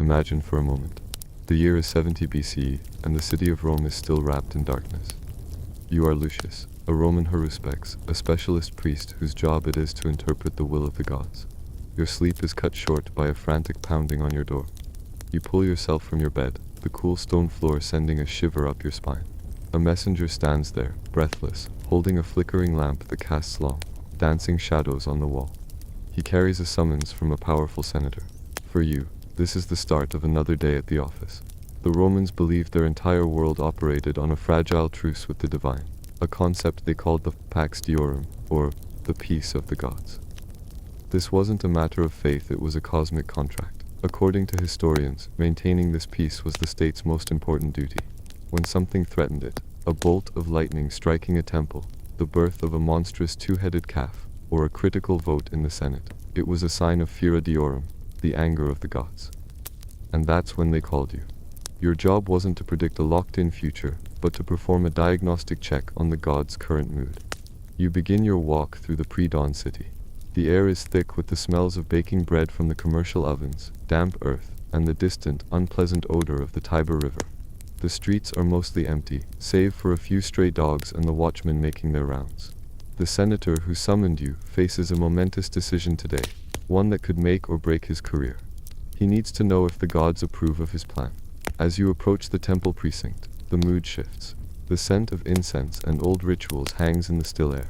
Imagine for a moment. The year is 70 BCE, and the city of Rome is still wrapped in darkness. You are Lucius, a Roman haruspices, a specialist priest whose job it is to interpret the will of the gods. Your sleep is cut short by a frantic pounding on your door. You pull yourself from your bed, the cool stone floor sending a shiver up your spine. A messenger stands there, breathless, holding a flickering lamp that casts long, dancing shadows on the wall. He carries a summons from a powerful senator. For you, this is the start of another day at the office. The Romans believed their entire world operated on a fragile truce with the divine, a concept they called the pax deorum, or the peace of the gods. This wasn't a matter of faith, it was a cosmic contract. According to historians, maintaining this peace was the state's most important duty. When something threatened it, a bolt of lightning striking a temple, the birth of a monstrous two-headed calf, or a critical vote in the Senate, it was a sign of fira deorum, the anger of the gods. And that's when they called you. Your job wasn't to predict a locked-in future, but to perform a diagnostic check on the gods' current mood. You begin your walk through the pre-dawn city. The air is thick with the smells of baking bread from the commercial ovens, damp earth, and the distant, unpleasant odor of the Tiber River. The streets are mostly empty, save for a few stray dogs and the watchmen making their rounds. The senator who summoned you faces a momentous decision today, one that could make or break his career. He needs to know if the gods approve of his plan. As you approach the temple precinct, the mood shifts. The scent of incense and old rituals hangs in the still air.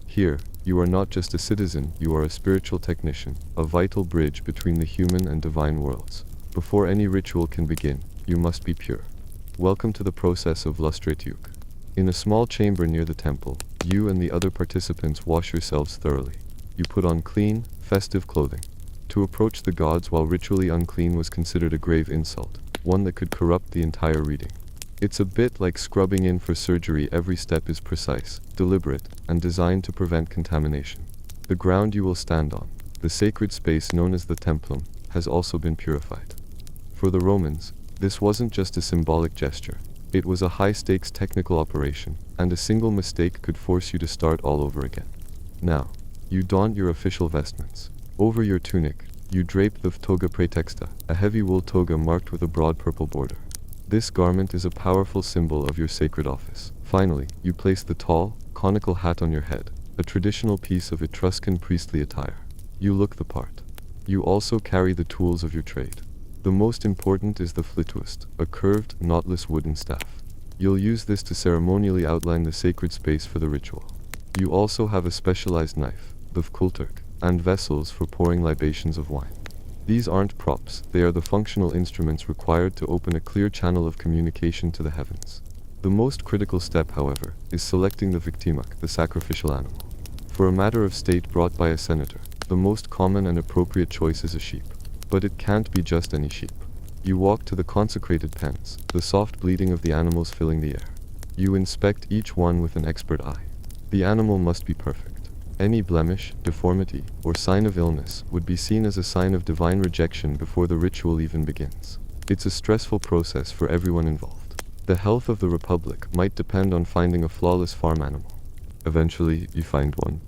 Here, you are not just a citizen, you are a spiritual technician, a vital bridge between the human and divine worlds. Before any ritual can begin, you must be pure. Welcome to the process of lustratiuk. In a small chamber near the temple, you and the other participants wash yourselves thoroughly. You put on clean, festive clothing. To approach the gods while ritually unclean was considered a grave insult, one that could corrupt the entire reading. It's a bit like scrubbing in for surgery. Every step is precise, deliberate, and designed to prevent contamination. The ground you will stand on, the sacred space known as the templum, has also been purified. For the Romans, this wasn't just a symbolic gesture. It was a high-stakes technical operation, and a single mistake could force you to start all over again. Now, you don your official vestments. Over your tunic, you drape the toga praetexta, a heavy wool toga marked with a broad purple border. This garment is a powerful symbol of your sacred office. Finally, you place the tall, conical hat on your head, a traditional piece of Etruscan priestly attire. You look the part. You also carry the tools of your trade. The most important is the flituist, a curved, knotless wooden staff. You'll use this to ceremonially outline the sacred space for the ritual. You also have a specialized knife, the kulturk, and vessels for pouring libations of wine. These aren't props, they are the functional instruments required to open a clear channel of communication to the heavens. The most critical step, however, is selecting the victimak, the sacrificial animal. For a matter of state brought by a senator, the most common and appropriate choice is a sheep. But it can't be just any sheep. You walk to the consecrated pens, the soft bleating of the animals filling the air. You inspect each one with an expert eye. The animal must be perfect. Any blemish, deformity, or sign of illness would be seen as a sign of divine rejection before the ritual even begins. It's a stressful process for everyone involved. The health of the Republic might depend on finding a flawless farm animal. Eventually, you find one.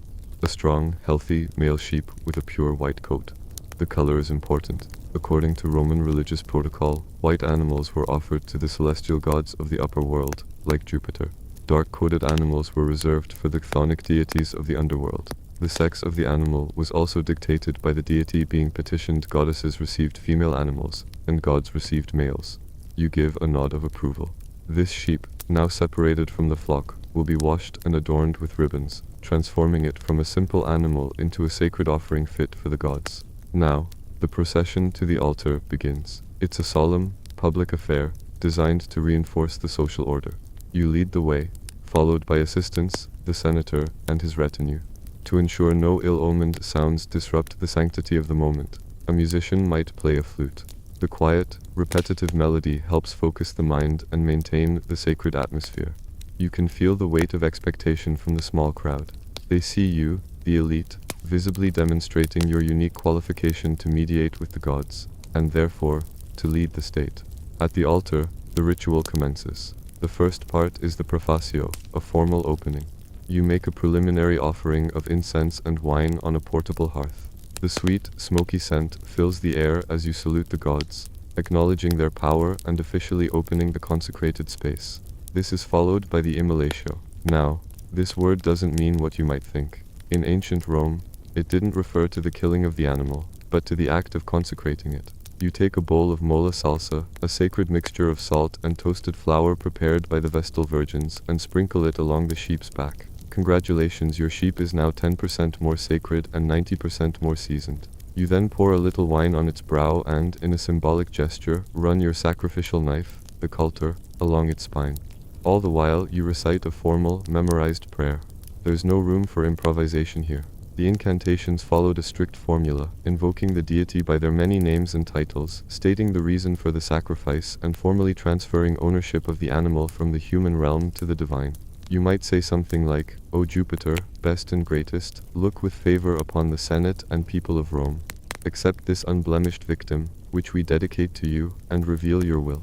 A strong, healthy, male sheep with a pure white coat. The color is important. According to Roman religious protocol, white animals were offered to the celestial gods of the upper world, like Jupiter. Dark-coated animals were reserved for the chthonic deities of the underworld. The sex of the animal was also dictated by the deity being petitioned. Goddesses received female animals, and gods received males. You give a nod of approval. This sheep, now separated from the flock, will be washed and adorned with ribbons, transforming it from a simple animal into a sacred offering fit for the gods. Now, the procession to the altar begins. It's a solemn, public affair, designed to reinforce the social order. You lead the way, followed by assistants, the senator, and his retinue. To ensure no ill-omened sounds disrupt the sanctity of the moment, a musician might play a flute. The quiet, repetitive melody helps focus the mind and maintain the sacred atmosphere. You can feel the weight of expectation from the small crowd. They see you, the elite, visibly demonstrating your unique qualification to mediate with the gods, and therefore, to lead the state. At the altar, the ritual commences. The first part is the profatio, a formal opening. You make a preliminary offering of incense and wine on a portable hearth. The sweet, smoky scent fills the air as you salute the gods, acknowledging their power and officially opening the consecrated space. This is followed by the immolatio. Now, this word doesn't mean what you might think. In ancient Rome, it didn't refer to the killing of the animal, but to the act of consecrating it. You take a bowl of mola salsa, a sacred mixture of salt and toasted flour prepared by the Vestal Virgins, and sprinkle it along the sheep's back. Congratulations, your sheep is now 10% more sacred and 90% more seasoned. You then pour a little wine on its brow and, in a symbolic gesture, run your sacrificial knife, the coulter, along its spine. All the while, you recite a formal, memorized prayer. There's no room for improvisation here. The incantations followed a strict formula, invoking the deity by their many names and titles, stating the reason for the sacrifice, and formally transferring ownership of the animal from the human realm to the divine. You might say something like, "O Jupiter, best and greatest, look with favor upon the Senate and people of Rome. Accept this unblemished victim, which we dedicate to you, and reveal your will."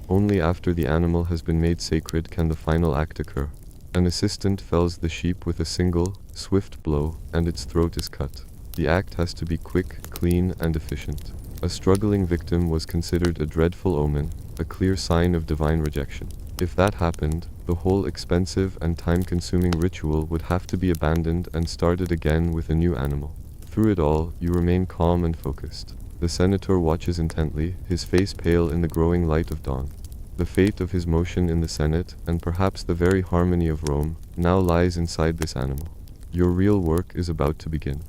Only after the animal has been made sacred can the final act occur. An assistant fells the sheep with a single, swift blow, and its throat is cut. The act has to be quick, clean, and efficient. A struggling victim was considered a dreadful omen, a clear sign of divine rejection. If that happened, the whole expensive and time-consuming ritual would have to be abandoned and started again with a new animal. Through it all, you remain calm and focused. The senator watches intently, his face pale in the growing light of dawn. The fate of his motion in the Senate, and perhaps the very harmony of Rome, now lies inside this animal. Your real work is about to begin.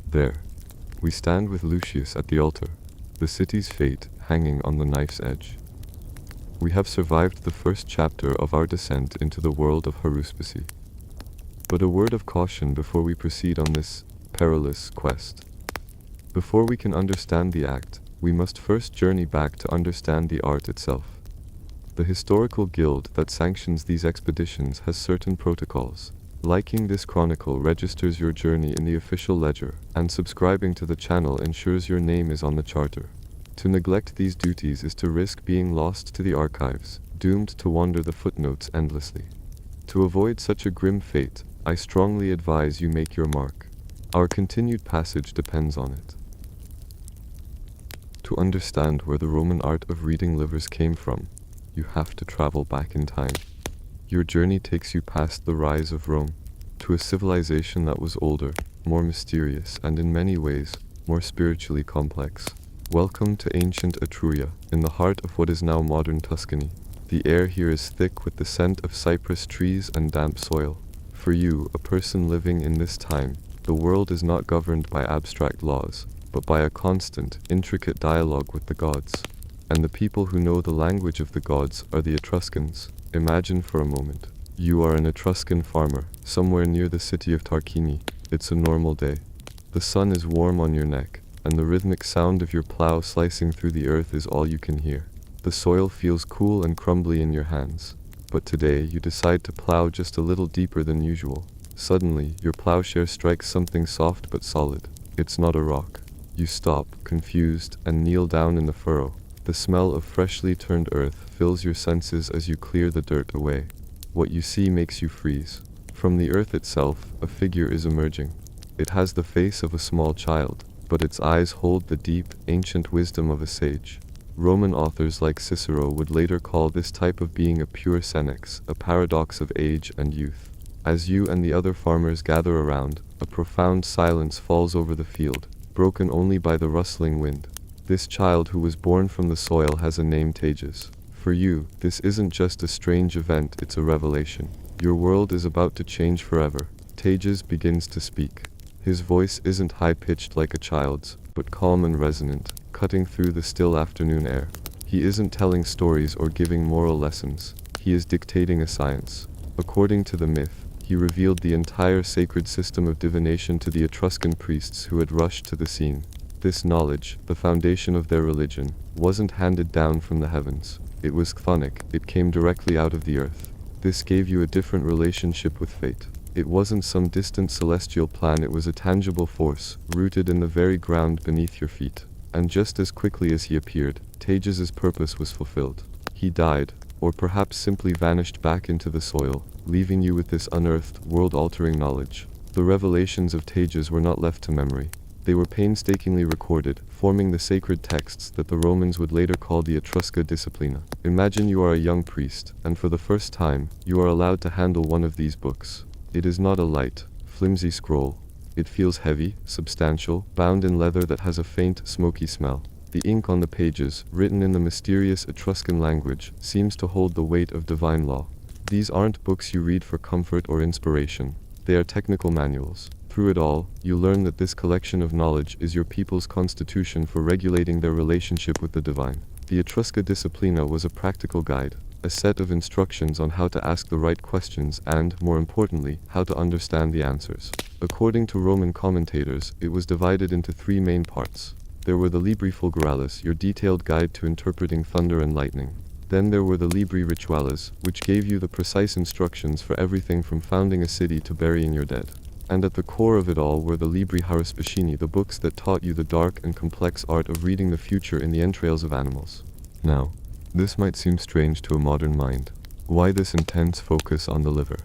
There, we stand with Lucius at the altar, the city's fate hanging on the knife's edge. We have survived the first chapter of our descent into the world of haruspicy. But a word of caution before we proceed on this perilous quest. Before we can understand the act, we must first journey back to understand the art itself. The historical guild that sanctions these expeditions has certain protocols. Liking this chronicle registers your journey in the official ledger, and subscribing to the channel ensures your name is on the charter. To neglect these duties is to risk being lost to the archives, doomed to wander the footnotes endlessly. To avoid such a grim fate, I strongly advise you make your mark. Our continued passage depends on it. To understand where the Roman art of reading livers came from, you have to travel back in time. Your journey takes you past the rise of Rome, to a civilization that was older, more mysterious, and in many ways, more spiritually complex. Welcome to ancient Etruria, in the heart of what is now modern Tuscany. The air here is thick with the scent of cypress trees and damp soil. For you, a person living in this time, the world is not governed by abstract laws, but by a constant, intricate dialogue with the gods. And the people who know the language of the gods are the Etruscans. Imagine for a moment. You are an Etruscan farmer, somewhere near the city of Tarquini. It's a normal day. The sun is warm on your neck, and the rhythmic sound of your plow slicing through the earth is all you can hear. The soil feels cool and crumbly in your hands. But today, you decide to plow just a little deeper than usual. Suddenly, your plowshare strikes something soft but solid. It's not a rock. You stop, confused, and kneel down in the furrow. The smell of freshly turned earth fills your senses as you clear the dirt away. What you see makes you freeze. From the earth itself, a figure is emerging. It has the face of a small child, but its eyes hold the deep, ancient wisdom of a sage. Roman authors like Cicero would later call this type of being a pure senex, a paradox of age and youth. As you and the other farmers gather around, a profound silence falls over the field, broken only by the rustling wind. This child who was born from the soil has a name, Tages. For you, this isn't just a strange event, it's a revelation. Your world is about to change forever. Tages begins to speak. His voice isn't high-pitched like a child's, but calm and resonant, cutting through the still afternoon air. He isn't telling stories or giving moral lessons. He is dictating a science. According to the myth, he revealed the entire sacred system of divination to the Etruscan priests who had rushed to the scene. This knowledge, the foundation of their religion, wasn't handed down from the heavens. It was chthonic, it came directly out of the earth. This gave you a different relationship with fate. It wasn't some distant celestial plan, it was a tangible force, rooted in the very ground beneath your feet. And just as quickly as he appeared, Tages' purpose was fulfilled. He died, or perhaps simply vanished back into the soil, leaving you with this unearthed, world-altering knowledge. The revelations of Tages were not left to memory. They were painstakingly recorded, forming the sacred texts that the Romans would later call the Etruscan Disciplina. Imagine you are a young priest, and for the first time, you are allowed to handle one of these books. It is not a light, flimsy scroll. It feels heavy, substantial, bound in leather that has a faint, smoky smell. The ink on the pages, written in the mysterious Etruscan language, seems to hold the weight of divine law. These aren't books you read for comfort or inspiration. They are technical manuals. Through it all, you learn that this collection of knowledge is your people's constitution for regulating their relationship with the divine. The Etruscan Disciplina was a practical guide, a set of instructions on how to ask the right questions and, more importantly, how to understand the answers. According to Roman commentators, it was divided into three main parts. There were the Libri Fulguralis, your detailed guide to interpreting thunder and lightning. Then there were the Libri Ritualis, which gave you the precise instructions for everything from founding a city to burying your dead. And at the core of it all were the Libri Haruspices, the books that taught you the dark and complex art of reading the future in the entrails of animals. Now, this might seem strange to a modern mind. Why this intense focus on the liver?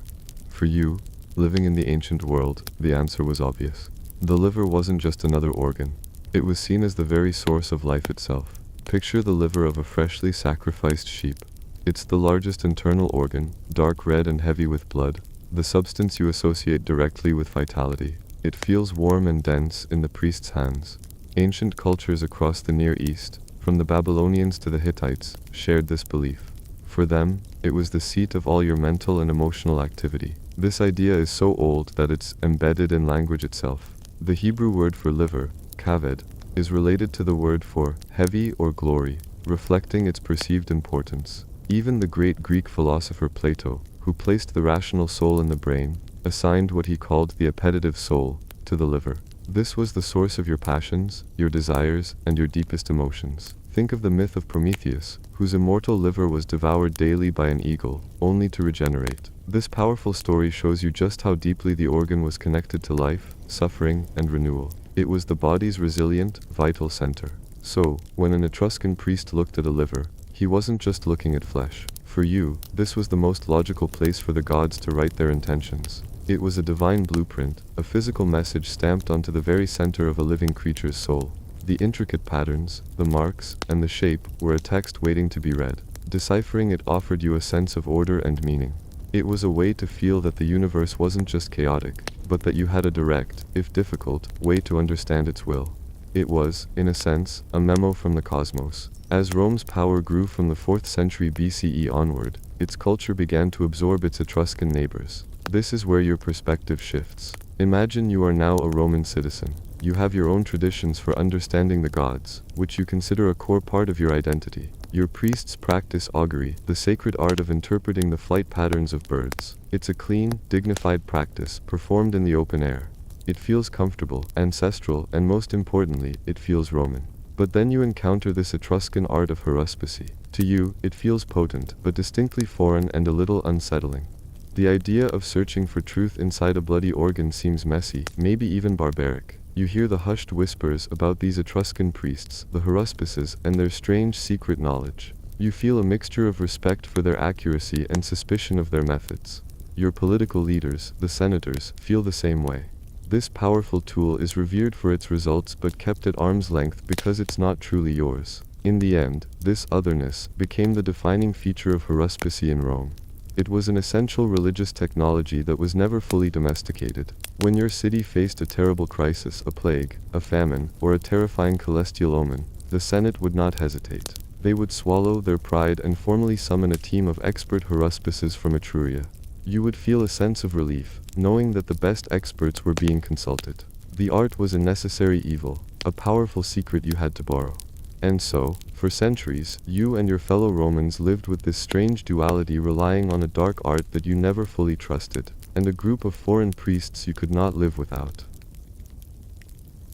For you, living in the ancient world, the answer was obvious. The liver wasn't just another organ. It was seen as the very source of life itself. Picture the liver of a freshly sacrificed sheep. It's the largest internal organ, dark red and heavy with blood, the substance you associate directly with vitality. It feels warm and dense in the priest's hands. Ancient cultures across the Near East, from the Babylonians to the Hittites, shared this belief. For them, it was the seat of all your mental and emotional activity. This idea is so old that it's embedded in language itself. The Hebrew word for liver, kaved, is related to the word for heavy or glory, reflecting its perceived importance. Even the great Greek philosopher Plato, who placed the rational soul in the brain, assigned what he called the appetitive soul to the liver. This was the source of your passions, your desires, and your deepest emotions. Think of the myth of Prometheus, whose immortal liver was devoured daily by an eagle, only to regenerate. This powerful story shows you just how deeply the organ was connected to life, suffering, and renewal. It was the body's resilient, vital center. So, when an Etruscan priest looked at a liver, he wasn't just looking at flesh. For you, this was the most logical place for the gods to write their intentions. It was a divine blueprint, a physical message stamped onto the very center of a living creature's soul. The intricate patterns, the marks, and the shape were a text waiting to be read. Deciphering it offered you a sense of order and meaning. It was a way to feel that the universe wasn't just chaotic, but that you had a direct, if difficult, way to understand its will. It was, in a sense, a memo from the cosmos. As Rome's power grew from the 4th century BCE onward, its culture began to absorb its Etruscan neighbors. This is where your perspective shifts. Imagine you are now a Roman citizen. You have your own traditions for understanding the gods, which you consider a core part of your identity. Your priests practice augury, the sacred art of interpreting the flight patterns of birds. It's a clean, dignified practice, performed in the open air. It feels comfortable, ancestral, and most importantly, it feels Roman. But then you encounter this Etruscan art of haruspicy. To you, it feels potent, but distinctly foreign and a little unsettling. The idea of searching for truth inside a bloody organ seems messy, maybe even barbaric. You hear the hushed whispers about these Etruscan priests, the haruspices, and their strange secret knowledge. You feel a mixture of respect for their accuracy and suspicion of their methods. Your political leaders, the senators, feel the same way. This powerful tool is revered for its results but kept at arm's length because it's not truly yours. In the end, this otherness became the defining feature of haruspicy in Rome. It was an essential religious technology that was never fully domesticated. When your city faced a terrible crisis, a plague, a famine, or a terrifying celestial omen, the Senate would not hesitate. They would swallow their pride and formally summon a team of expert haruspices from Etruria. You would feel a sense of relief, knowing that the best experts were being consulted. The art was a necessary evil, a powerful secret you had to borrow. And so, for centuries, you and your fellow Romans lived with this strange duality, relying on a dark art that you never fully trusted, and a group of foreign priests you could not live without.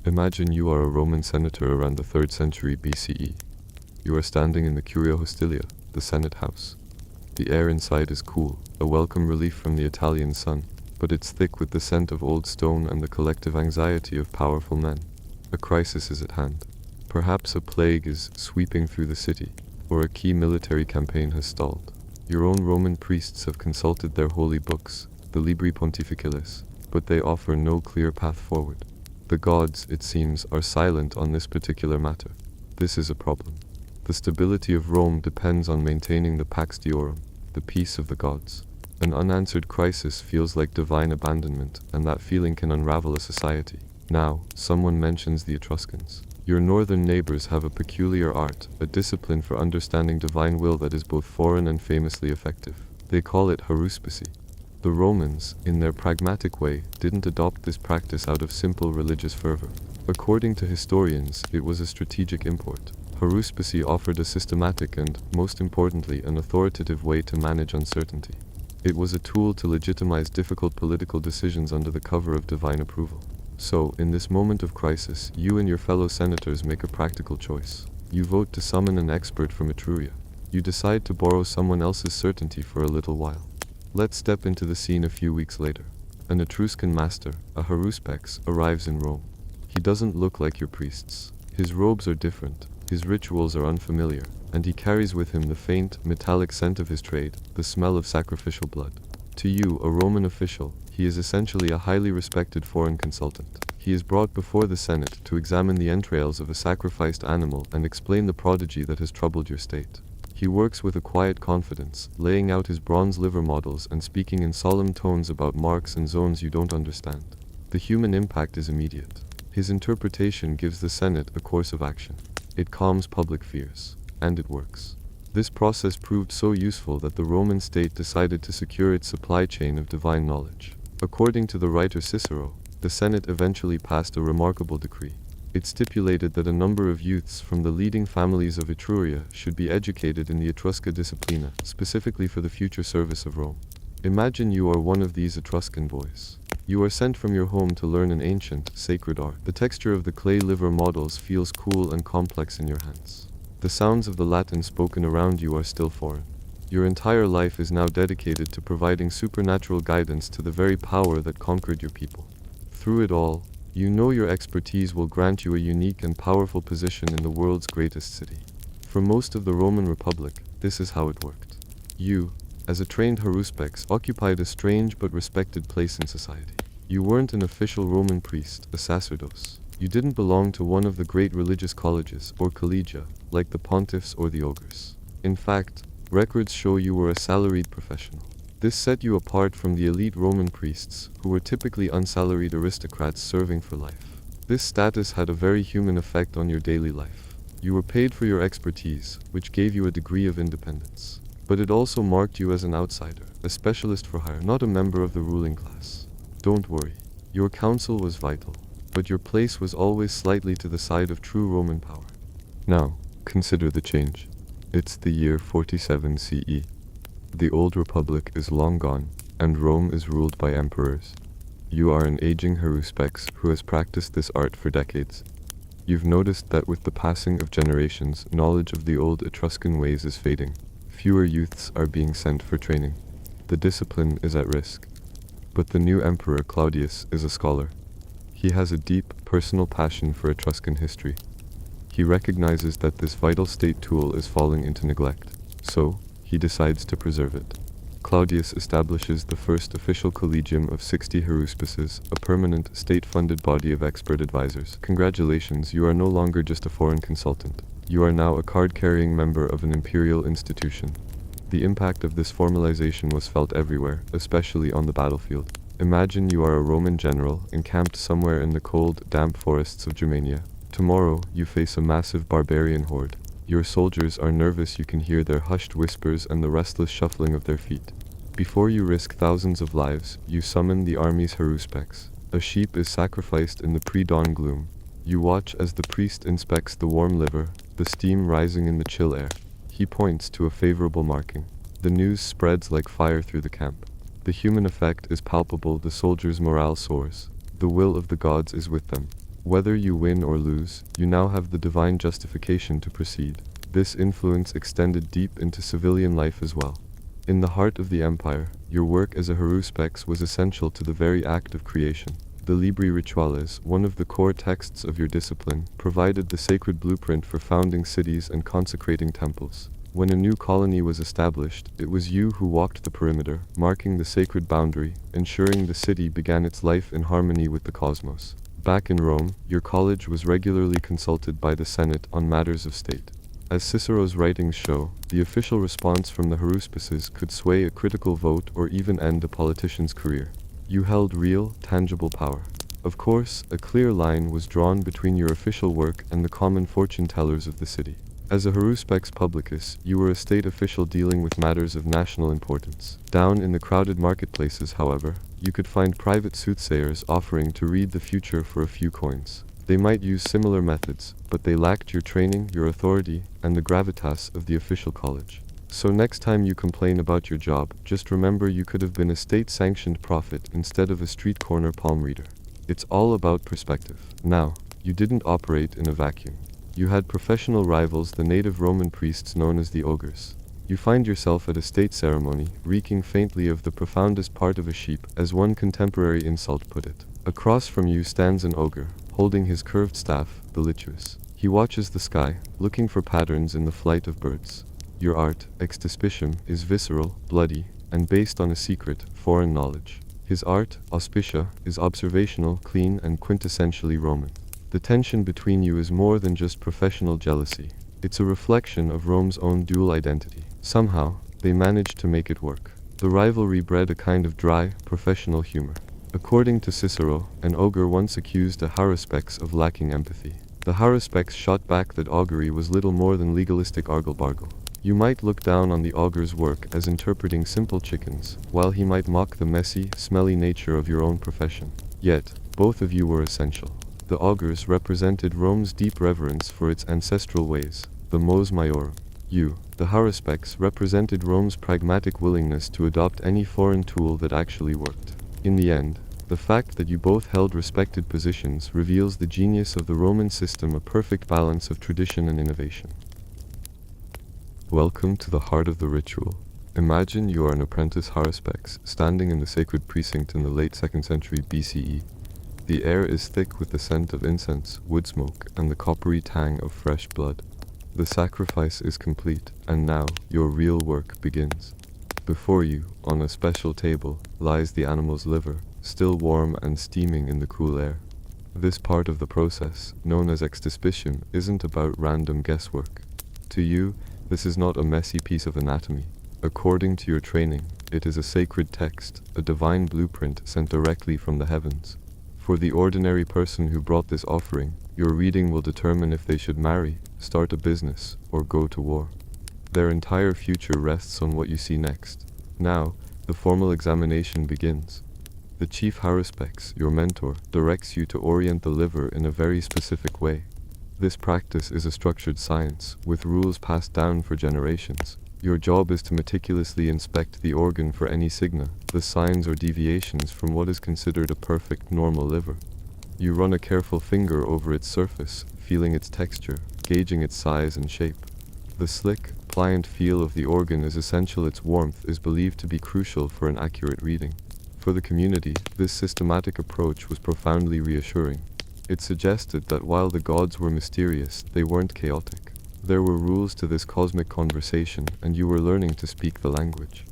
Imagine you are a Roman senator around the 3rd century BCE. You are standing in the Curia Hostilia, the Senate house. The air inside is cool, a welcome relief from the Italian sun, but it's thick with the scent of old stone and the collective anxiety of powerful men. A crisis is at hand. Perhaps a plague is sweeping through the city, or a key military campaign has stalled. Your own Roman priests have consulted their holy books, the Libri Pontificalis, but they offer no clear path forward. The gods, it seems, are silent on this particular matter. This is a problem. The stability of Rome depends on maintaining the Pax Diorum, the peace of the gods. An unanswered crisis feels like divine abandonment, and that feeling can unravel a society. Now, someone mentions the Etruscans. Your northern neighbors have a peculiar art, a discipline for understanding divine will that is both foreign and famously effective. They call it haruspicy. The Romans, in their pragmatic way, didn't adopt this practice out of simple religious fervor. According to historians, it was a strategic import. Haruspicy offered a systematic and, most importantly, an authoritative way to manage uncertainty. It was a tool to legitimize difficult political decisions under the cover of divine approval. So, in this moment of crisis, you and your fellow senators make a practical choice. You vote to summon an expert from Etruria. You decide to borrow someone else's certainty for a little while. Let's step into the scene a few weeks later. An Etruscan master, a haruspex, arrives in Rome. He doesn't look like your priests. His robes are different, his rituals are unfamiliar, and he carries with him the faint, metallic scent of his trade, the smell of sacrificial blood. To you, a Roman official, he is essentially a highly respected foreign consultant. He is brought before the Senate to examine the entrails of a sacrificed animal and explain the prodigy that has troubled your state. He works with a quiet confidence, laying out his bronze liver models and speaking in solemn tones about marks and zones you don't understand. The human impact is immediate. His interpretation gives the Senate a course of action. It calms public fears. And it works. This process proved so useful that the Roman state decided to secure its supply chain of divine knowledge. According to the writer Cicero, the Senate eventually passed a remarkable decree. It stipulated that a number of youths from the leading families of Etruria should be educated in the Etrusca disciplina, specifically for the future service of Rome. Imagine you are one of these Etruscan boys. You are sent from your home to learn an ancient, sacred art. The texture of the clay liver models feels cool and complex in your hands. The sounds of the Latin spoken around you are still foreign. Your entire life is now dedicated to providing supernatural guidance to the very power that conquered your people. Through it all, you know your expertise will grant you a unique and powerful position in the world's greatest city. For most of the Roman Republic, this is how it worked. You, as a trained haruspex, occupied a strange but respected place in society. You weren't an official Roman priest, a sacerdos. You didn't belong to one of the great religious colleges, or collegia, like the pontiffs or the ogres. In fact, records show you were a salaried professional. This set you apart from the elite Roman priests, who were typically unsalaried aristocrats serving for life. This status had a very human effect on your daily life. You were paid for your expertise, which gave you a degree of independence. But it also marked you as an outsider, a specialist for hire, not a member of the ruling class. Don't worry, your counsel was vital, but your place was always slightly to the side of true Roman power. Now, consider the change. It's the year 47 CE. The old republic is long gone, and Rome is ruled by emperors. You are an aging haruspex who has practiced this art for decades. You've noticed that with the passing of generations, knowledge of the old Etruscan ways is fading. Fewer youths are being sent for training. The discipline is at risk. But the new emperor Claudius is a scholar. He has a deep, personal passion for Etruscan history. He recognizes that this vital state tool is falling into neglect, so he decides to preserve it. Claudius establishes the first official collegium of 60 haruspices, a permanent, state-funded body of expert advisors. Congratulations, you are no longer just a foreign consultant. You are now a card-carrying member of an imperial institution. The impact of this formalization was felt everywhere, especially on the battlefield. Imagine you are a Roman general, encamped somewhere in the cold, damp forests of Germania. Tomorrow, you face a massive barbarian horde. Your soldiers are nervous, you can hear their hushed whispers and the restless shuffling of their feet. Before you risk thousands of lives, you summon the army's haruspex. A sheep is sacrificed in the pre-dawn gloom. You watch as the priest inspects the warm liver, the steam rising in the chill air. He points to a favorable marking. The news spreads like fire through the camp. The human effect is palpable, the soldiers' morale soars. The will of the gods is with them. Whether you win or lose, you now have the divine justification to proceed. This influence extended deep into civilian life as well. In the heart of the empire, your work as a haruspex was essential to the very act of creation. The Libri Rituales, one of the core texts of your discipline, provided the sacred blueprint for founding cities and consecrating temples. When a new colony was established, it was you who walked the perimeter, marking the sacred boundary, ensuring the city began its life in harmony with the cosmos. Back in Rome, your college was regularly consulted by the Senate on matters of state. As Cicero's writings show, the official response from the haruspices could sway a critical vote or even end a politician's career. You held real, tangible power. Of course, a clear line was drawn between your official work and the common fortune-tellers of the city. As a haruspex publicus, you were a state official dealing with matters of national importance. Down in the crowded marketplaces, however, you could find private soothsayers offering to read the future for a few coins. They might use similar methods, but they lacked your training, your authority, and the gravitas of the official college. So next time you complain about your job, just remember you could have been a state-sanctioned prophet instead of a street corner palm reader. It's all about perspective. Now, you didn't operate in a vacuum. You had professional rivals, the native Roman priests known as the ogres. You find yourself at a state ceremony, reeking faintly of the profoundest part of a sheep, as one contemporary insult put it. Across from you stands an ogre, holding his curved staff, the lichus. He watches the sky, looking for patterns in the flight of birds. Your art, ex despicium, is visceral, bloody, and based on a secret, foreign knowledge. His art, auspicia, is observational, clean, and quintessentially Roman. The tension between you is more than just professional jealousy. It's a reflection of Rome's own dual identity. Somehow, they managed to make it work. The rivalry bred a kind of dry, professional humor. According to Cicero, an ogre once accused a haruspex of lacking empathy. The haruspex shot back that augury was little more than legalistic argle-bargle. You might look down on the augure's work as interpreting simple chickens, while he might mock the messy, smelly nature of your own profession. Yet, both of you were essential. The augurs represented Rome's deep reverence for its ancestral ways, the mos maiorum. You, the haruspices, represented Rome's pragmatic willingness to adopt any foreign tool that actually worked. In the end, the fact that you both held respected positions reveals the genius of the Roman system, a perfect balance of tradition and innovation. Welcome to the heart of the ritual. Imagine you are an apprentice haruspices standing in the sacred precinct in the late 2nd century BCE. The air is thick with the scent of incense, wood smoke, and the coppery tang of fresh blood. The sacrifice is complete, and now your real work begins. Before you, on a special table, lies the animal's liver, still warm and steaming in the cool air. This part of the process, known as ex despicium, isn't about random guesswork. To you, this is not a messy piece of anatomy. According to your training, it is a sacred text, a divine blueprint sent directly from the heavens. For the ordinary person who brought this offering, your reading will determine if they should marry, start a business, or go to war. Their entire future rests on what you see next. Now, the formal examination begins. The chief haruspices, your mentor, directs you to orient the liver in a very specific way. This practice is a structured science, with rules passed down for generations. Your job is to meticulously inspect the organ for any signa, the signs or deviations from what is considered a perfect normal liver. You run a careful finger over its surface, feeling its texture, gauging its size and shape. The slick, pliant feel of the organ is essential. Its warmth is believed to be crucial for an accurate reading. For the community, this systematic approach was profoundly reassuring. It suggested that while the gods were mysterious, they weren't chaotic. There were rules to this cosmic conversation, and you were learning to speak the language.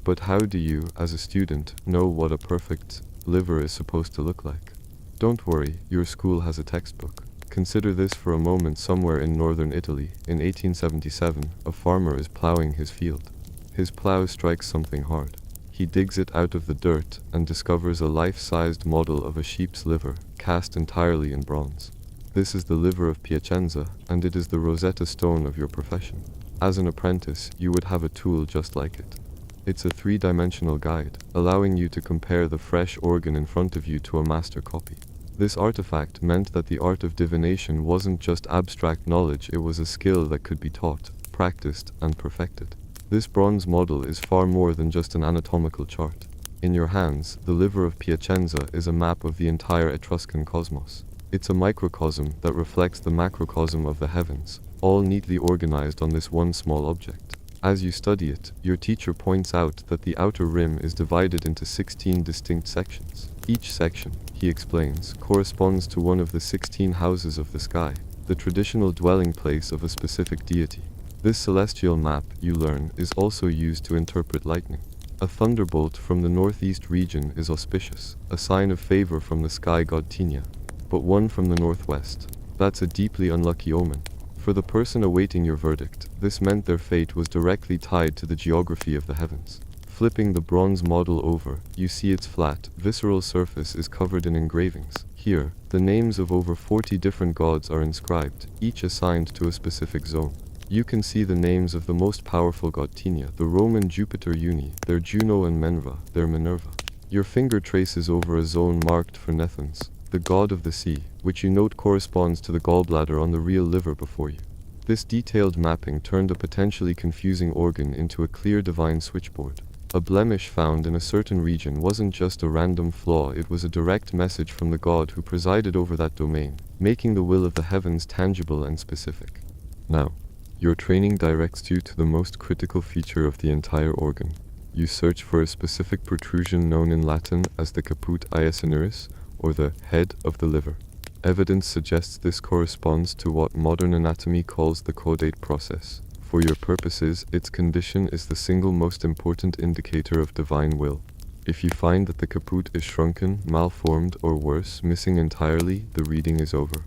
But how do you, as a student, know what a perfect liver is supposed to look like? Don't worry, your school has a textbook. Consider this for a moment. Somewhere in northern Italy, in 1877, a farmer is plowing his field. His plow strikes something hard. He digs it out of the dirt and discovers a life-sized model of a sheep's liver, cast entirely in bronze. This is the Liver of Piacenza, and it is the Rosetta Stone of your profession. As an apprentice, you would have a tool just like it. It's a three-dimensional guide, allowing you to compare the fresh organ in front of you to a master copy. This artifact meant that the art of divination wasn't just abstract knowledge, it was a skill that could be taught, practiced, and perfected. This bronze model is far more than just an anatomical chart. In your hands, the Liver of Piacenza is a map of the entire Etruscan cosmos. It's a microcosm that reflects the macrocosm of the heavens, all neatly organized on this one small object. As you study it, your teacher points out that the outer rim is divided into 16 distinct sections. Each section, he explains, corresponds to one of the 16 houses of the sky, the traditional dwelling place of a specific deity. This celestial map, you learn, is also used to interpret lightning. A thunderbolt from the northeast region is auspicious, a sign of favor from the sky god Tinia. but one from the northwest. That's a deeply unlucky omen. For the person awaiting your verdict, this meant their fate was directly tied to the geography of the heavens. Flipping the bronze model over, you see its flat, visceral surface is covered in engravings. Here, the names of over 40 different gods are inscribed, each assigned to a specific zone. You can see the names of the most powerful god Tinia, the Roman Jupiter Uni, their Juno, and Menra, their Minerva. Your finger traces over a zone marked for Nethans, the god of the sea, which you note corresponds to the gallbladder on the real liver before you. This detailed mapping turned a potentially confusing organ into a clear divine switchboard. A blemish found in a certain region wasn't just a random flaw, it was a direct message from the god who presided over that domain, making the will of the heavens tangible and specific. Now, your training directs you to the most critical feature of the entire organ. You search for a specific protrusion known in Latin as the caput Piacenza, or the head of the liver. Evidence suggests this corresponds to what modern anatomy calls the caudate process. For your purposes, its condition is the single most important indicator of divine will. If you find that the caput is shrunken, malformed, or worse, missing entirely, the reading is over.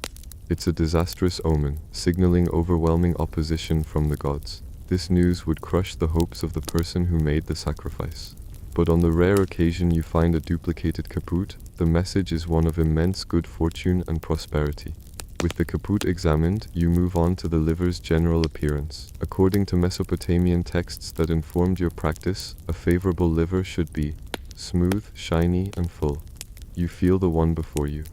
It's a disastrous omen, signaling overwhelming opposition from the gods. This news would crush the hopes of the person who made the sacrifice. But on the rare occasion you find a duplicated caput, the message is one of immense good fortune and prosperity. With the caput examined, you move on to the liver's general appearance. According to Mesopotamian texts that informed your practice, a favorable liver should be smooth, shiny, and full. You feel the one before you.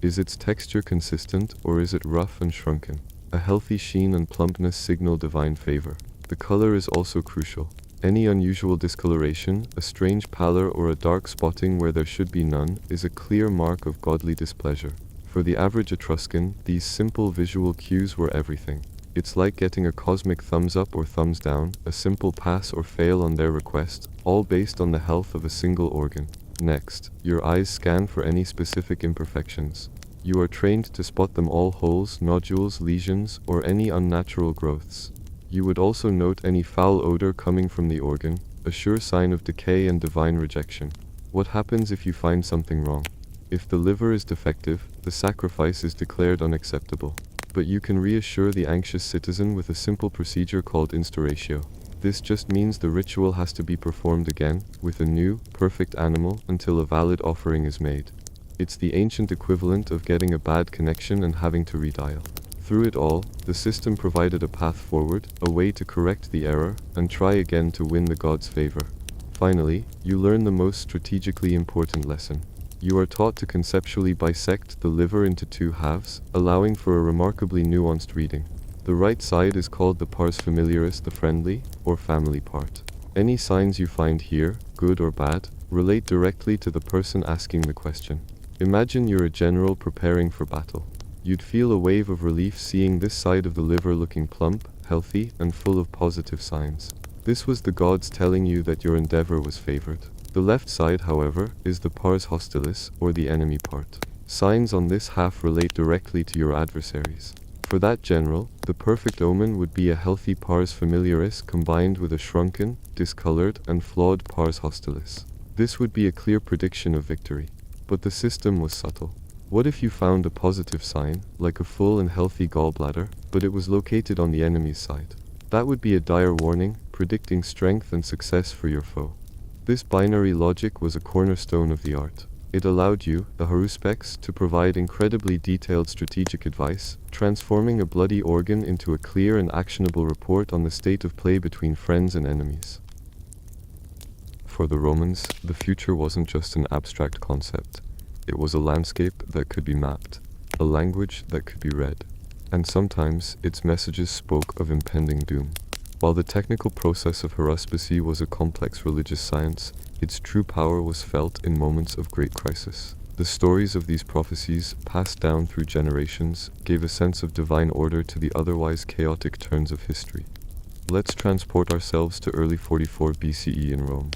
Is its texture consistent, or is it rough and shrunken? A healthy sheen and plumpness signal divine favor. The color is also crucial. Any unusual discoloration, a strange pallor, or a dark spotting where there should be none, is a clear mark of godly displeasure. For the average Etruscan, these simple visual cues were everything. It's like getting a cosmic thumbs up or thumbs down, a simple pass or fail on their request, all based on the health of a single organ. Next, your eyes scan for any specific imperfections. You are trained to spot them: all holes, nodules, lesions, or any unnatural growths. You would also note any foul odor coming from the organ, a sure sign of decay and divine rejection. What happens if you find something wrong? If the liver is defective, the sacrifice is declared unacceptable. But you can reassure the anxious citizen with a simple procedure called instauratio. This just means the ritual has to be performed again, with a new, perfect animal, until a valid offering is made. It's the ancient equivalent of getting a bad connection and having to redial. Through it all, the system provided a path forward, a way to correct the error, and try again to win the god's favor. Finally, you learn the most strategically important lesson. You are taught to conceptually bisect the liver into two halves, allowing for a remarkably nuanced reading. The right side is called the pars familiaris, the friendly, or family part. Any signs you find here, good or bad, relate directly to the person asking the question. Imagine you're a general preparing for battle. You'd feel a wave of relief seeing this side of the liver looking plump, healthy, and full of positive signs. This was the gods telling you that your endeavor was favored. The left side, however, is the pars hostilis, or the enemy part. Signs on this half relate directly to your adversaries. For that general, the perfect omen would be a healthy pars familiaris combined with a shrunken, discolored, and flawed pars hostilis. This would be a clear prediction of victory. But the system was subtle. What if you found a positive sign, like a full and healthy gallbladder, but it was located on the enemy's side? That would be a dire warning, predicting strength and success for your foe. This binary logic was a cornerstone of the art. It allowed you, the haruspices, to provide incredibly detailed strategic advice, transforming a bloody organ into a clear and actionable report on the state of play between friends and enemies. For the Romans, the future wasn't just an abstract concept. It was a landscape that could be mapped, a language that could be read, and sometimes its messages spoke of impending doom. While the technical process of haruspicy was a complex religious science, its true power was felt in moments of great crisis. The stories of these prophecies, passed down through generations, gave a sense of divine order to the otherwise chaotic turns of history. Let's transport ourselves to early 44 BCE in Rome.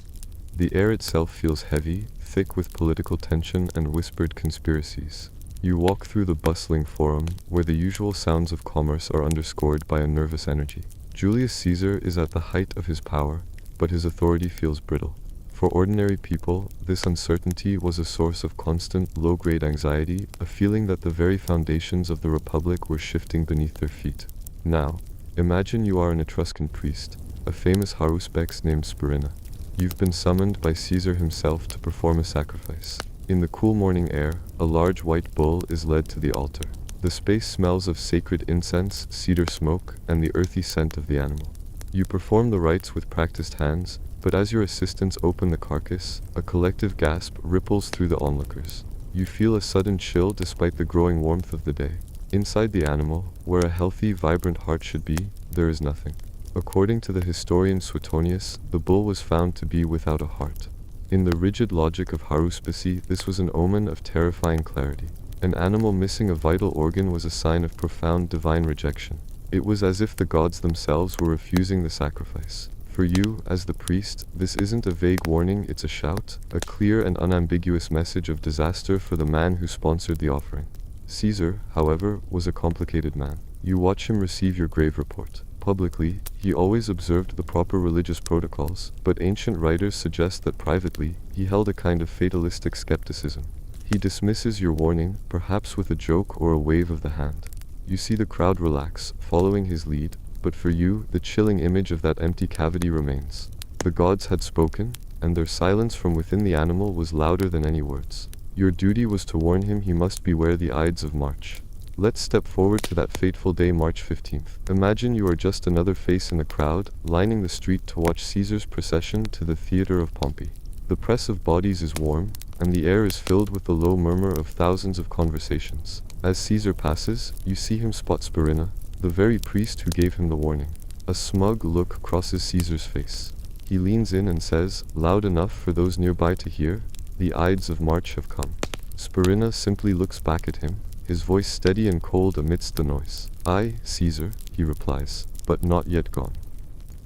The air itself feels heavy, thick with political tension and whispered conspiracies. You walk through the bustling forum, where the usual sounds of commerce are underscored by a nervous energy. Julius Caesar is at the height of his power, but his authority feels brittle. For For ordinary people, this uncertainty was a source of constant, low-grade anxiety, a feeling that the very foundations of the Republic were shifting beneath their feet. Now, imagine you are an Etruscan priest, a famous haruspice named Spurinna. You've been summoned by Caesar himself to perform a sacrifice. In the cool morning air, a large white bull is led to the altar. The space smells of sacred incense, cedar smoke, and the earthy scent of the animal. You perform the rites with practiced hands, but as your assistants open the carcass, a collective gasp ripples through the onlookers. You feel a sudden chill despite the growing warmth of the day. Inside the animal, where a healthy, vibrant heart should be, there is nothing. According to the historian Suetonius, the bull was found to be without a heart. In the rigid logic of haruspicy, this was an omen of terrifying clarity. An animal missing a vital organ was a sign of profound divine rejection. It was as if the gods themselves were refusing the sacrifice. For you, as the priest, this isn't a vague warning, it's a shout, a clear and unambiguous message of disaster for the man who sponsored the offering. Caesar, however, was a complicated man. You watch him receive your grave report. Publicly, he always observed the proper religious protocols, but ancient writers suggest that privately, he held a kind of fatalistic skepticism. He dismisses your warning, perhaps with a joke or a wave of the hand. You see the crowd relax, following his lead, but for you, the chilling image of that empty cavity remains. The gods had spoken, and their silence from within the animal was louder than any words. Your duty was to warn him he must beware the Ides of March. Let's step forward to that fateful day, March 15th. Imagine you are just another face in the crowd, lining the street to watch Caesar's procession to the theater of Pompey. The press of bodies is warm, and the air is filled with the low murmur of thousands of conversations. As Caesar passes, you see him spot Spurinna, the very priest who gave him the warning. A smug look crosses Caesar's face. He leans in and says, loud enough for those nearby to hear, "The Ides of March have come." Spurinna simply looks back at him, his voice steady and cold amidst the noise. "Aye, Caesar," he replies, "but not yet gone."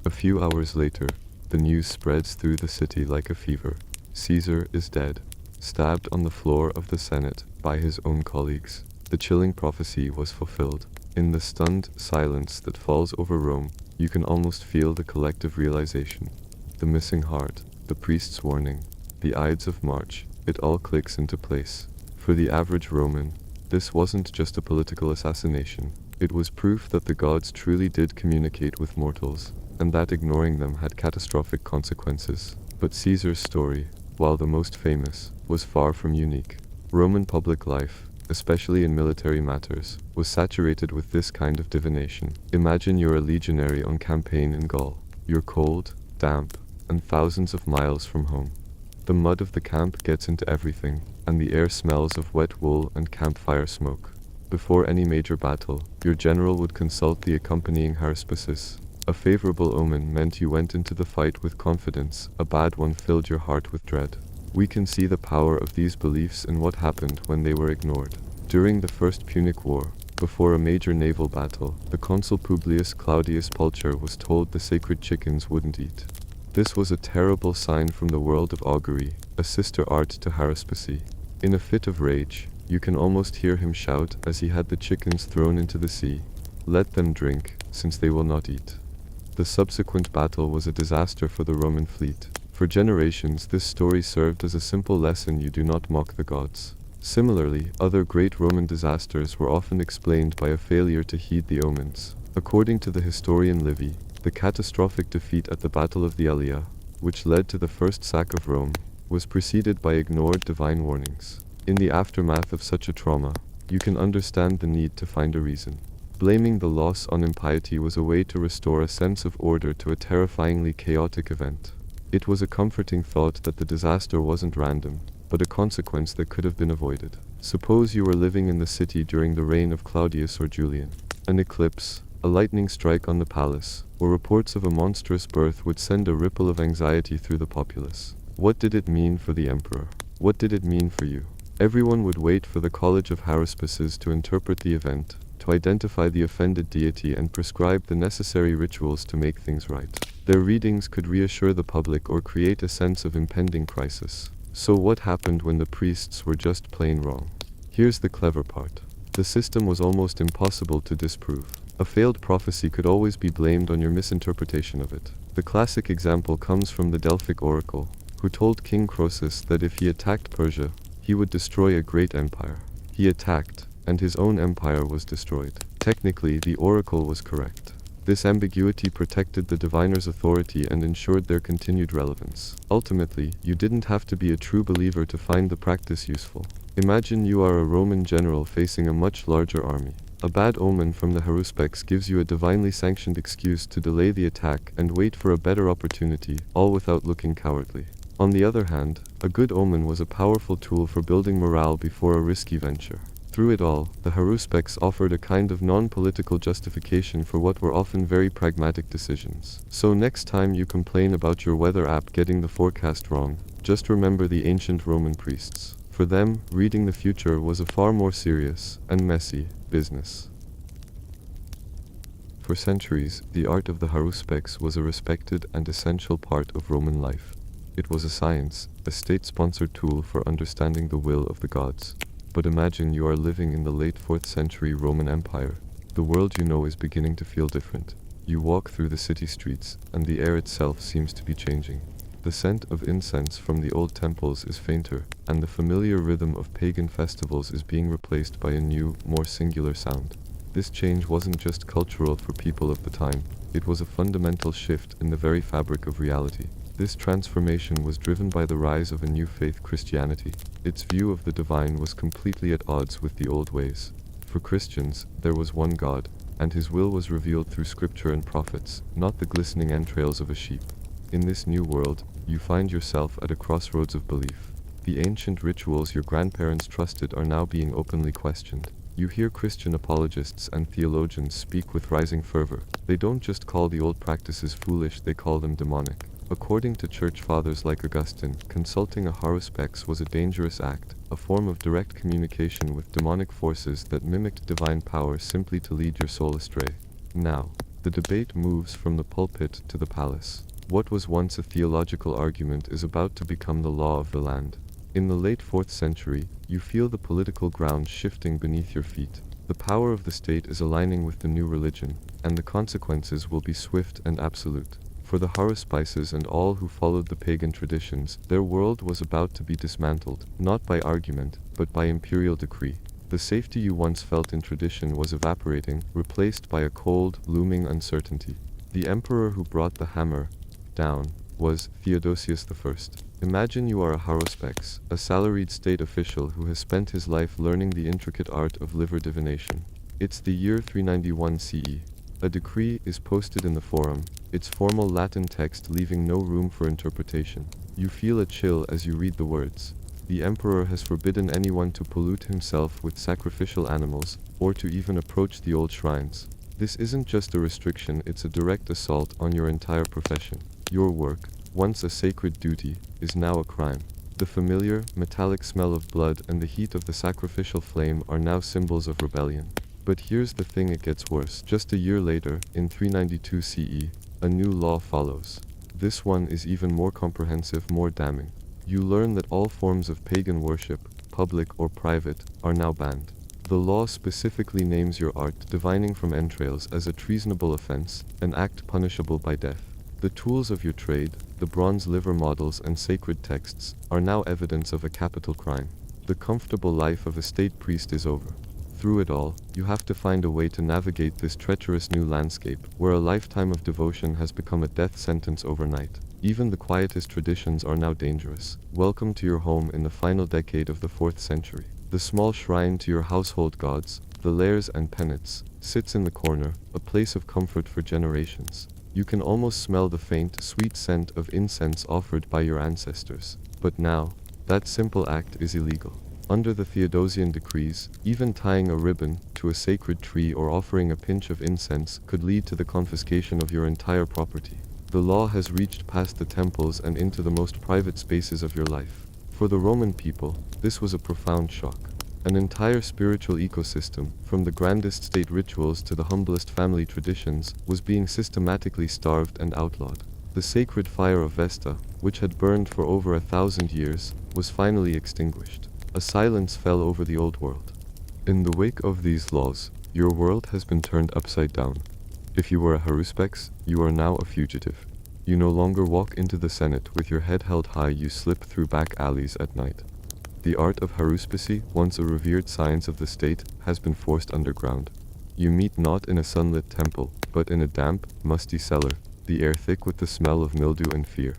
A few hours later, the news spreads through the city like a fever. Caesar is dead, stabbed on the floor of the Senate by his own colleagues. The chilling prophecy was fulfilled. In the stunned silence that falls over Rome, you can almost feel the collective realization. The missing heart, the priest's warning, the Ides of March, it all clicks into place. For the average Roman, this wasn't just a political assassination. It was proof that the gods truly did communicate with mortals, and that ignoring them had catastrophic consequences. But Caesar's story, while the most famous, was far from unique. Roman public life, especially in military matters, was saturated with this kind of divination. Imagine you're a legionary on campaign in Gaul. You're cold, damp, and thousands of miles from home. The mud of the camp gets into everything, and the air smells of wet wool and campfire smoke. Before any major battle, your general would consult the accompanying haruspices. A favorable omen meant you went into the fight with confidence, a bad one filled your heart with dread. We can see the power of these beliefs in what happened when they were ignored. During the First Punic War, before a major naval battle, the consul Publius Claudius Pulcher was told the sacred chickens wouldn't eat. This was a terrible sign from the world of augury, a sister art to haruspicy. In a fit of rage, you can almost hear him shout as he had the chickens thrown into the sea, "Let them drink, since they will not eat." The subsequent battle was a disaster for the Roman fleet. For generations, this story served as a simple lesson: you do not mock the gods. Similarly, other great Roman disasters were often explained by a failure to heed the omens. According to the historian Livy, the catastrophic defeat at the Battle of the Allia, which led to the first sack of Rome, was preceded by ignored divine warnings. In the aftermath of such a trauma, you can understand the need to find a reason. Blaming the loss on impiety was a way to restore a sense of order to a terrifyingly chaotic event. It was a comforting thought that the disaster wasn't random, but a consequence that could have been avoided. Suppose you were living in the city during the reign of Claudius or Julian. An eclipse, a lightning strike on the palace, or reports of a monstrous birth would send a ripple of anxiety through the populace. What did it mean for the emperor? What did it mean for you? Everyone would wait for the College of Haruspices to interpret the event, to identify the offended deity and prescribe the necessary rituals to make things right. Their readings could reassure the public or create a sense of impending crisis. So what happened when the priests were just plain wrong? Here's the clever part. The system was almost impossible to disprove. A failed prophecy could always be blamed on your misinterpretation of it. The classic example comes from the Delphic oracle. who told King Croesus that if he attacked Persia, he would destroy a great empire. He attacked, and his own empire was destroyed. Technically, the oracle was correct. This ambiguity protected the diviner's authority and ensured their continued relevance. Ultimately, you didn't have to be a true believer to find the practice useful. Imagine you are a Roman general facing a much larger army. A bad omen from the haruspices gives you a divinely sanctioned excuse to delay the attack and wait for a better opportunity, all without looking cowardly. On the other hand, a good omen was a powerful tool for building morale before a risky venture. Through it all, the haruspices offered a kind of non-political justification for what were often very pragmatic decisions. So next time you complain about your weather app getting the forecast wrong, just remember the ancient Roman priests. For them, reading the future was a far more serious and messy business. For centuries, the art of the haruspices was a respected and essential part of Roman life. It was a science, a state-sponsored tool for understanding the will of the gods. But imagine you are living in the late 4th century Roman Empire. The world you know is beginning to feel different. You walk through the city streets, and the air itself seems to be changing. The scent of incense from the old temples is fainter, and the familiar rhythm of pagan festivals is being replaced by a new, more singular sound. This change wasn't just cultural for people of the time, it was a fundamental shift in the very fabric of reality. This transformation was driven by the rise of a new faith, Christianity. Its view of the divine was completely at odds with the old ways. For Christians, there was one God, and his will was revealed through scripture and prophets, not the glistening entrails of a sheep. In this new world, you find yourself at a crossroads of belief. The ancient rituals your grandparents trusted are now being openly questioned. You hear Christian apologists and theologians speak with rising fervor. They don't just call the old practices foolish, they call them demonic. According to church fathers like Augustine, consulting a haruspices was a dangerous act, a form of direct communication with demonic forces that mimicked divine power simply to lead your soul astray. Now, the debate moves from the pulpit to the palace. What was once a theological argument is about to become the law of the land. In the late 4th century, you feel the political ground shifting beneath your feet. The power of the state is aligning with the new religion, and the consequences will be swift and absolute. For the haruspices and all who followed the pagan traditions, their world was about to be dismantled, not by argument, but by imperial decree. The safety you once felt in tradition was evaporating, replaced by a cold, looming uncertainty. The emperor who brought the hammer down was Theodosius I. Imagine you are a haruspices, a salaried state official who has spent his life learning the intricate art of liver divination. It's the year 391 CE. A decree is posted in the forum, its formal Latin text leaving no room for interpretation. You feel a chill as you read the words. The emperor has forbidden anyone to pollute himself with sacrificial animals, or to even approach the old shrines. This isn't just a restriction, it's a direct assault on your entire profession. Your work, once a sacred duty, is now a crime. The familiar, metallic smell of blood and the heat of the sacrificial flame are now symbols of rebellion. But here's the thing, it gets worse. Just a year later, in 392 CE, a new law follows. This one is even more comprehensive, more damning. You learn that all forms of pagan worship, public or private, are now banned. The law specifically names your art, divining from entrails, as a treasonable offense, an act punishable by death. The tools of your trade, the bronze liver models and sacred texts, are now evidence of a capital crime. The comfortable life of a state priest is over. Through it all, you have to find a way to navigate this treacherous new landscape, where a lifetime of devotion has become a death sentence overnight. Even the quietest traditions are now dangerous. Welcome to your home in the final decade of the 4th century. The small shrine to your household gods, the lairs and penates, sits in the corner, a place of comfort for generations. You can almost smell the faint, sweet scent of incense offered by your ancestors. But now, that simple act is illegal. Under the Theodosian decrees, even tying a ribbon to a sacred tree or offering a pinch of incense could lead to the confiscation of your entire property. The law has reached past the temples and into the most private spaces of your life. For the Roman people, this was a profound shock. An entire spiritual ecosystem, from the grandest state rituals to the humblest family traditions, was being systematically starved and outlawed. The sacred fire of Vesta, which had burned for over 1,000 years, was finally extinguished. A silence fell over the old world. In the wake of these laws, your world has been turned upside down. If you were a haruspices, you are now a fugitive. You no longer walk into the Senate with your head held high, you slip through back alleys at night. The art of haruspicy, once a revered science of the state, has been forced underground. You meet not in a sunlit temple, but in a damp, musty cellar, the air thick with the smell of mildew and fear.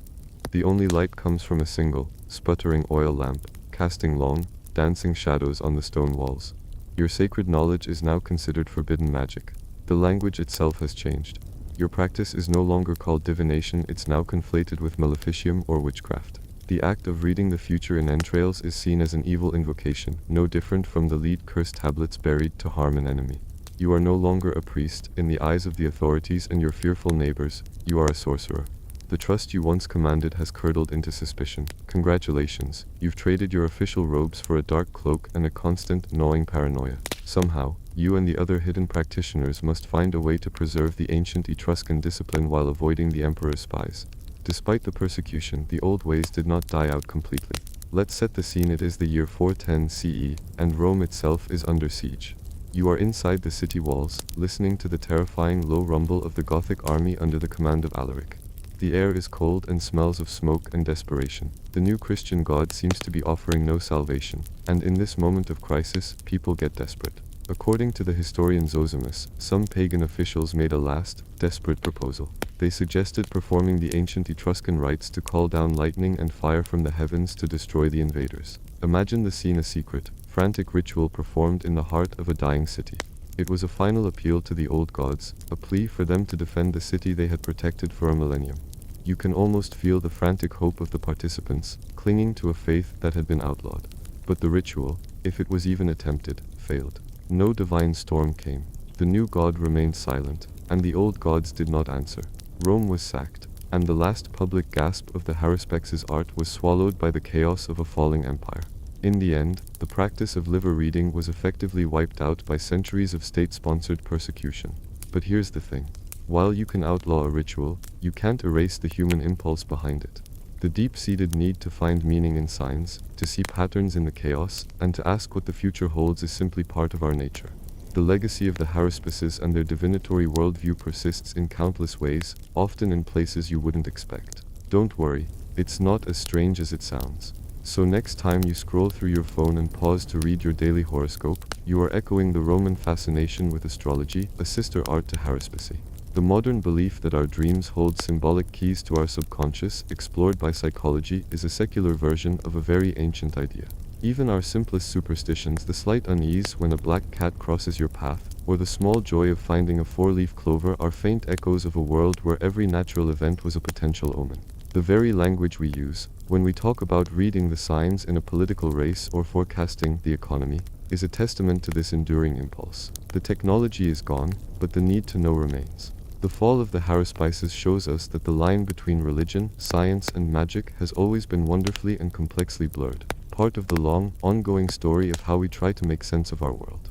The only light comes from a single, sputtering oil lamp, casting long, dancing shadows on the stone walls. Your sacred knowledge is now considered forbidden magic. The language itself has changed. Your practice is no longer called divination, it's now conflated with maleficium or witchcraft. The act of reading the future in entrails is seen as an evil invocation, no different from the lead curse tablets buried to harm an enemy. You are no longer a priest, in the eyes of the authorities and your fearful neighbors, you are a sorcerer. The trust you once commanded has curdled into suspicion. Congratulations, you've traded your official robes for a dark cloak and a constant, gnawing paranoia. Somehow, you and the other hidden practitioners must find a way to preserve the ancient Etruscan discipline while avoiding the emperor's spies. Despite the persecution, the old ways did not die out completely. Let's set the scene. It is the year 410 CE, and Rome itself is under siege. You are inside the city walls, listening to the terrifying low rumble of the Gothic army under the command of Alaric. The air is cold and smells of smoke and desperation. The new Christian God seems to be offering no salvation, and in this moment of crisis, people get desperate. According to the historian Zosimus, some pagan officials made a last, desperate proposal. They suggested performing the ancient Etruscan rites to call down lightning and fire from the heavens to destroy the invaders. Imagine the scene: a secret, frantic ritual performed in the heart of a dying city. It was a final appeal to the old gods, a plea for them to defend the city they had protected for a millennium. You can almost feel the frantic hope of the participants, clinging to a faith that had been outlawed. But the ritual, if it was even attempted, failed. No divine storm came. The new god remained silent, and the old gods did not answer. Rome was sacked, and the last public gasp of the haruspices' art was swallowed by the chaos of a falling empire. In the end, the practice of liver reading was effectively wiped out by centuries of state-sponsored persecution. But here's the thing. While you can outlaw a ritual, you can't erase the human impulse behind it. The deep-seated need to find meaning in signs, to see patterns in the chaos, and to ask what the future holds is simply part of our nature. The legacy of the haruspices and their divinatory worldview persists in countless ways, often in places you wouldn't expect. Don't worry, it's not as strange as it sounds. So next time you scroll through your phone and pause to read your daily horoscope, you are echoing the Roman fascination with astrology, a sister art to haruspicy. The modern belief that our dreams hold symbolic keys to our subconscious, explored by psychology, is a secular version of a very ancient idea. Even our simplest superstitions, the slight unease when a black cat crosses your path, or the small joy of finding a four-leaf clover, are faint echoes of a world where every natural event was a potential omen. The very language we use, when we talk about reading the signs in a political race or forecasting the economy, is a testament to this enduring impulse. The technology is gone, but the need to know remains. The fall of the haruspices shows us that the line between religion, science, and magic has always been wonderfully and complexly blurred, part of the long, ongoing story of how we try to make sense of our world.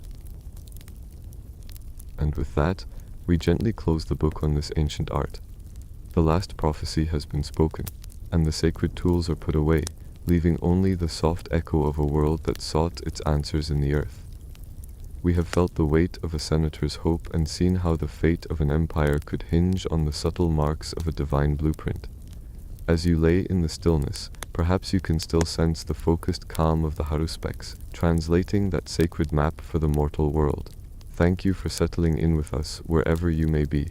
And with that, we gently close the book on this ancient art. The last prophecy has been spoken, and the sacred tools are put away, leaving only the soft echo of a world that sought its answers in the earth. We have felt the weight of a senator's hope and seen how the fate of an empire could hinge on the subtle marks of a divine blueprint. As you lay in the stillness, perhaps you can still sense the focused calm of the haruspices, translating that sacred map for the mortal world. Thank you for settling in with us wherever you may be.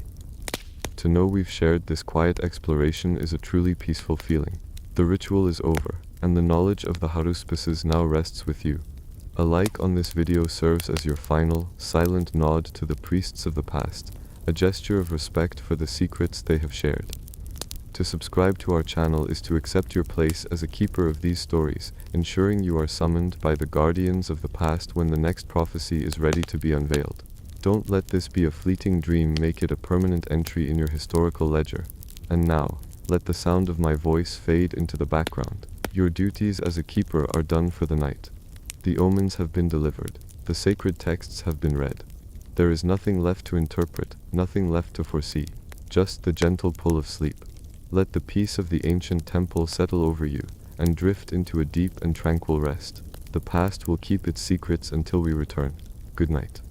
To know we've shared this quiet exploration is a truly peaceful feeling. The ritual is over, and the knowledge of the haruspices now rests with you. A like on this video serves as your final, silent nod to the priests of the past, a gesture of respect for the secrets they have shared. To subscribe to our channel is to accept your place as a keeper of these stories, ensuring you are summoned by the guardians of the past when the next prophecy is ready to be unveiled. Don't let this be a fleeting dream, make it a permanent entry in your historical ledger. And now, let the sound of my voice fade into the background. Your duties as a keeper are done for the night. The omens have been delivered. The sacred texts have been read. There is nothing left to interpret, nothing left to foresee, just the gentle pull of sleep. Let the peace of the ancient temple settle over you, and drift into a deep and tranquil rest. The past will keep its secrets until we return. Good night.